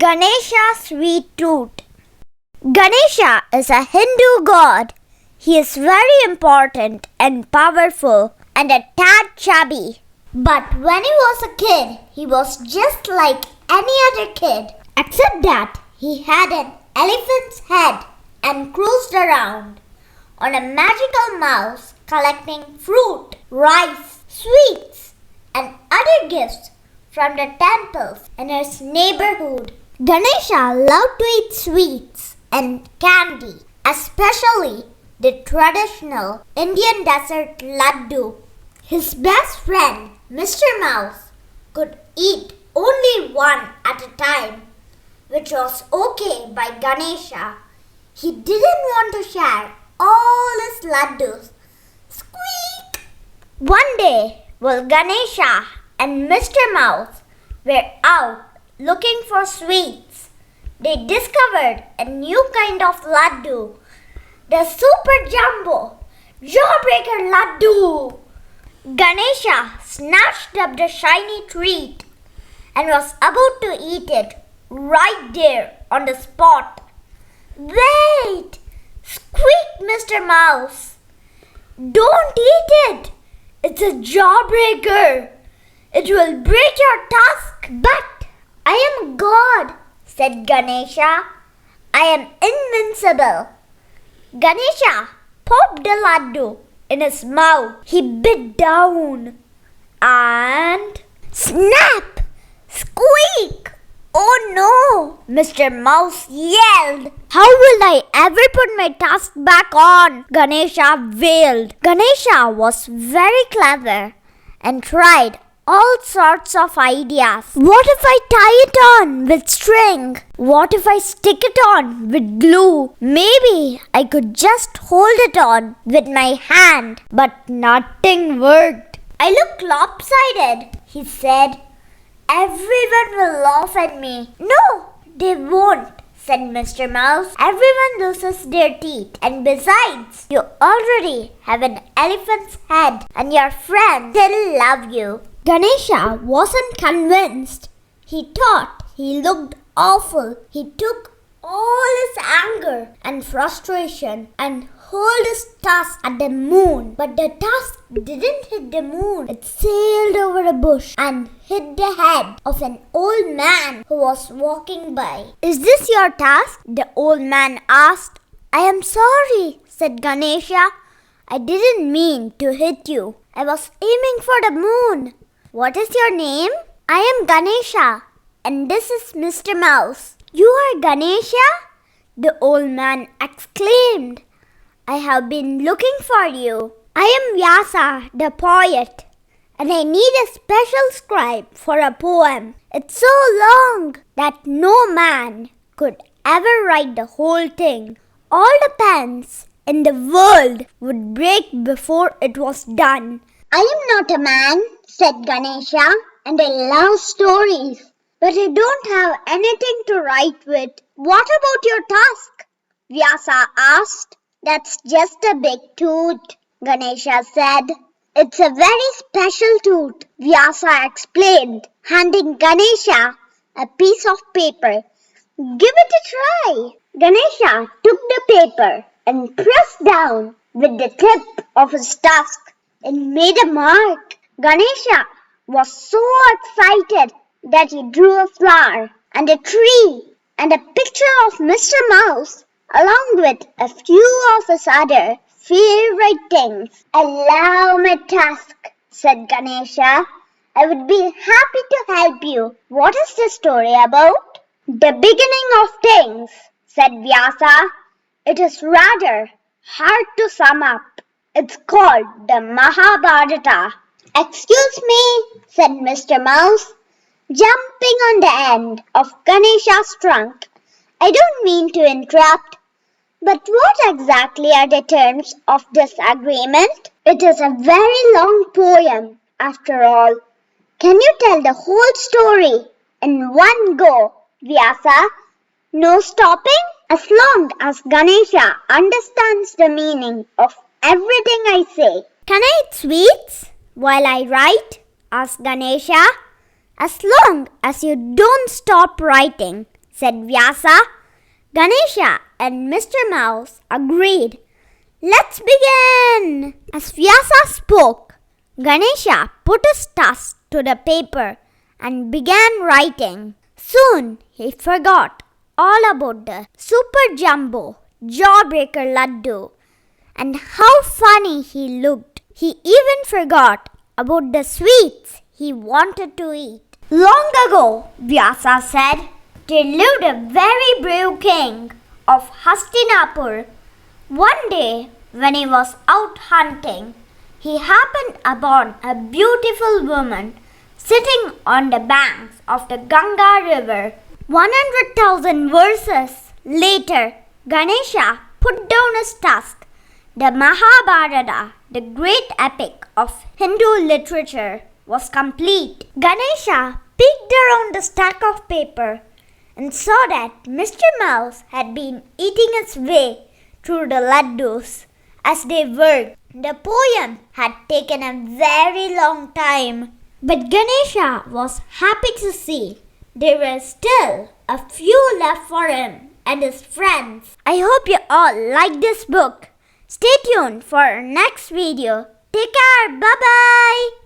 Ganesha sweet tooth. Ganesha is a Hindu god. He is very important and powerful and a tad chubby. But when he was a kid, he was just like any other kid, except that he had an elephant's head and cruised around on a magical mouse collecting fruit, rice, sweets, and other gifts from the temples in his neighborhood. Ganesha loved to eat sweets and candy, especially the traditional Indian dessert laddu. His best friend, Mr. Mouse, could eat only one at a time, which was okay by Ganesha. He didn't want to share all his laddus. Squeak! One day, while Ganesha and Mr. Mouse were out looking for sweets, they discovered a new kind of laddu, the Super Jumbo Jawbreaker Laddu. Ganesha snatched up the shiny treat and was about to eat it right there on the spot. Wait! Squeaked Mr. Mouse. Don't eat it! It's a jawbreaker. It will break your tusk. But I am God, said Ganesha. I am invincible. Ganesha popped the laddu in his mouth. He bit down and snap! Squeak! Oh no! Mr. Mouse yelled. How will I ever put my tusk back on? Ganesha wailed. Ganesha was very clever and tried all sorts of ideas. What if I tie it on with string? What if I stick it on with glue? Maybe I could just hold it on with my hand. But nothing worked. I look lopsided, he said. Everyone will laugh at me. No, they won't, said Mr. Mouse. Everyone loses their teeth. And besides, you already have an elephant's head and your friends still love you. Ganesha wasn't convinced. He thought he looked awful. He took all his anger and frustration and hurled his tusk at the moon. But the tusk didn't hit the moon. It sailed over a bush and hit the head of an old man who was walking by. Is this your tusk? The old man asked. I am sorry, said Ganesha. I didn't mean to hit you. I was aiming for the moon. What is your name? I am Ganesha, and this is Mr. Mouse. You are Ganesha? The old man exclaimed. I have been looking for you. I am Vyasa, the poet, and I need a special scribe for a poem. It's so long that no man could ever write the whole thing. All the pens in the world would break before it was done. I am not a man, said Ganesha, and I love stories, but I don't have anything to write with. What about your tusk? Vyasa asked. That's just a big tooth, Ganesha said. It's a very special tooth, Vyasa explained, handing Ganesha a piece of paper. Give it a try. Ganesha took the paper and pressed down with the tip of his tusk. It made a mark. Ganesha was so excited that he drew a flower and a tree and a picture of Mr. Mouse along with a few of his other favorite things. I love my tusk, said Ganesha. I would be happy to help you. What is the story about? The beginning of things, said Vyasa. It is rather hard to sum up. It's called the Mahabharata. Excuse me, said Mr. Mouse, jumping on the end of Ganesha's trunk. I don't mean to interrupt, but what exactly are the terms of this agreement? It is a very long poem, after all. Can you tell the whole story in one go, Vyasa? No stopping? As long as Ganesha understands the meaning of everything I say. Can I eat sweets while I write? Asked Ganesha. As long as you don't stop writing, said Vyasa. Ganesha and Mr. Mouse agreed. Let's begin! As Vyasa spoke, Ganesha put his tusk to the paper and began writing. Soon he forgot all about the super jumbo jawbreaker laddu and how funny he looked. He even forgot about the sweets he wanted to eat. Long ago, Vyasa said, there lived a very brave king of Hastinapur. One day, when he was out hunting, he happened upon a beautiful woman sitting on the banks of the Ganga river. 100,000 verses later, Ganesha put down his tusk. The Mahabharata, the great epic of Hindu literature, was complete. Ganesha peeked around the stack of paper and saw that Mr. Mouse had been eating his way through the laddus as they worked. The poem had taken a very long time, but Ganesha was happy to see there were still a few left for him and his friends. I hope you all like this book. Stay tuned for our next video. Take care. Bye-bye.